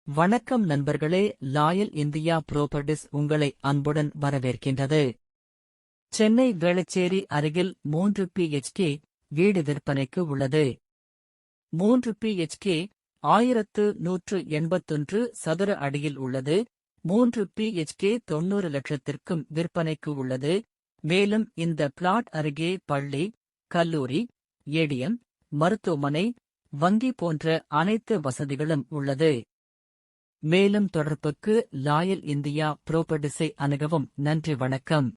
வணக்கம் நண்பர்களே, loyal India புரோப்பர்ட்டிஸ் உங்களை அன்புடன் வரவேற்கின்றது. சென்னை வேளச்சேரி அருகில் 3 பிஎச்கே வீடு விற்பனைக்கு உள்ளது. 3 பிஎச்கே 1181 சதுர அடியில் உள்ளது. 3 பிஎச்கே 90 லட்சத்திற்கும் விற்பனைக்கு உள்ளது. மேலும் இந்த பிளாட் அருகே பள்ளி, கல்லூரி, ஏடிஎம், மருத்துவமனை, வங்கி போன்ற அனைத்து வசதிகளும் உள்ளது. மேலும் தொடர்புக்கு லாயல் இந்தியா புரோப்பர்ட்டிஸை அணுகவும். நன்றி, வணக்கம்.